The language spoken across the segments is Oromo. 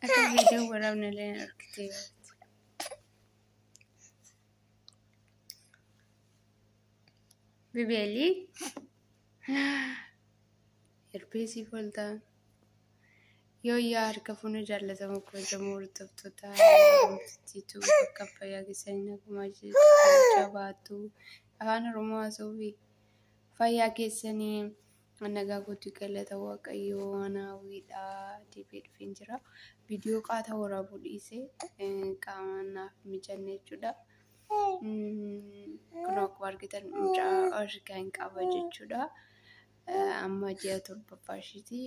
Akka video waraabna leen arkitee Bibeli Irpesi volta Yo yaar ka funu jallatamu ko jamur tabtota titu kaffaya gisayna kumaji chabatu afaan oromoo asobi fayyaa keessanii nagaa guutuu galata waaqayyoo naawidha dibee dhufeen jira viidiyoo qaata waraabuu dhiisee qaamanaaf mijanne jechuudha kunoo akka argitan mucaa argaan qaba jechuudha amma ji'a torbaffaashiti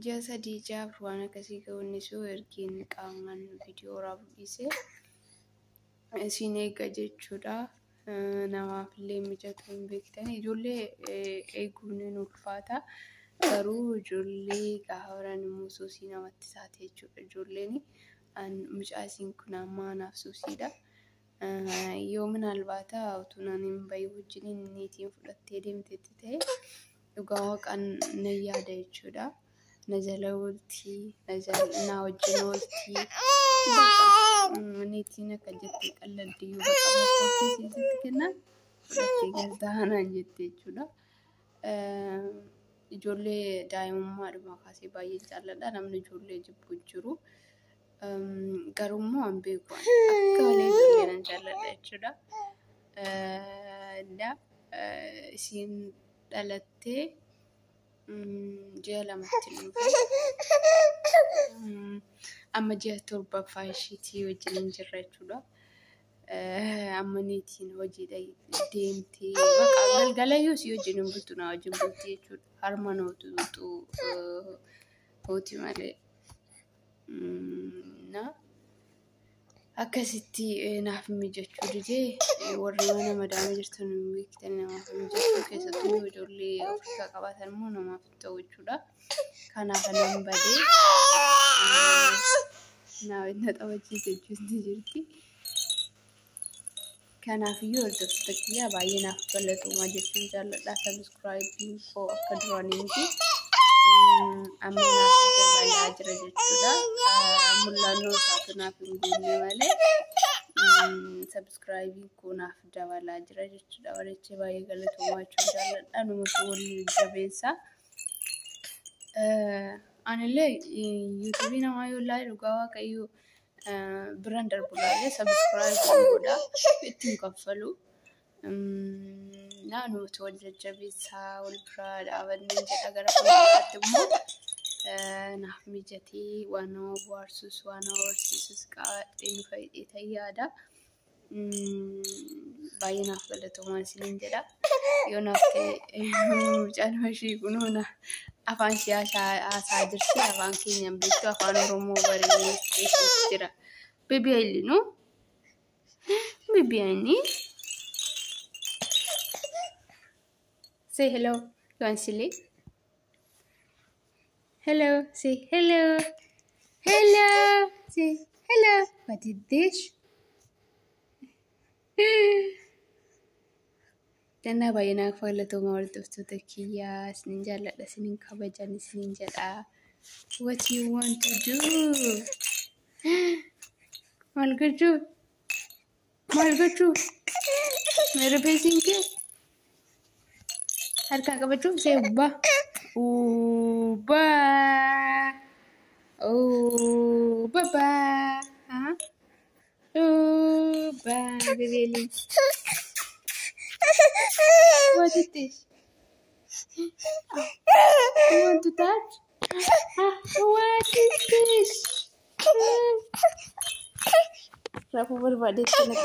ji'a sadii jaaf waan akkasii ga'uun soo ergiin qaamaan viidiyoo waraabuu dhiisee isin eega jechuudha namaaf illee mijatuun beektan ijoollee eeguun ulfaata garuu ijoollee gaafaran immoo suusii namatti taate jechuudha ijoolleen mucaa isin kun amma naaf suusiidha yoo minaalbaata utunaan hin bayi wajjiniin niitiin fudhattee deemteetti ta'e dhugaa waaqaan na yaada jechuudha najala waltii na wajjin waltii niitiin akka jettee qalladii yoo qabaatee sitti kenna fudhattee galtaanaan jettee jechuudha ijoollee daa'imummaadhuma kaasee baay'ee jaalladha namni ijoollee jibbu jiru garummoo an beeku akka malee ijoollee nan jaalladha jechuudha isin dhalattee ji'a lamatti dhufe amma ji'a torbaffaa ishiitii wajjin jirra jechuudha amma niitiin hojiidha deemtee baqa galgalayyuu si wajjin bultu na wajjin bulti jechuudha harma nootu hooti malee na akkasitti naaf mijachuu didee warri mana madaama jirtan beektan namaaf mijachuu keessattuu ijoollee Afrikaa qabaatan immoo namaaf ta'u jechuudha kanaaf nan badee naa inna taphachiise jechuutti jirti kanaaf iyyuu hordoftoota kiyyaa baay'ee naaf bal'atumaa jechuun jaalladha sabskraayibii koo akka duraanii miti amma naaf dabalaa jira jechuudha mul'annoo isaatu naaf hin guunne malee sabskraayibii koo naaf dabalaa jira jechuudha walitti baay'ee galatumaa jechuun jaalladha numatu waliin jabeessa anillee yuutuubii namaa yoo ilaalle dhugaa waaqayyoo biraan darbulaalee sabskraayibii godha ittiin kaffalu naannootu wal jajjabeessaa wal biraa dhaabannee jedha gara fuulduraatti immoo naaf mijatee waan nama bohaarsus waan nama barsiisus qaadhee nu fayyadee ta'ee yaada baay'ee naaf galatumaan isiniin jedha yoo naaf ta'e mucaan mashii kunuuna afaan haasaa jirti afaan keenyaan beektu afaan oromoo bareedee keessatti jira bebeeli no bebeeni say hello you want silly hello say hello hello say hello what is this Dana bayina falatu hordoftoota kiyyaa isinin jaalladha isinin kabajan isinin jedha what you want to do malgaju mere pesinke harka kabaju se ubba baba ubba bebeli What is this? You want to touch? What is this? Rafa berbalik.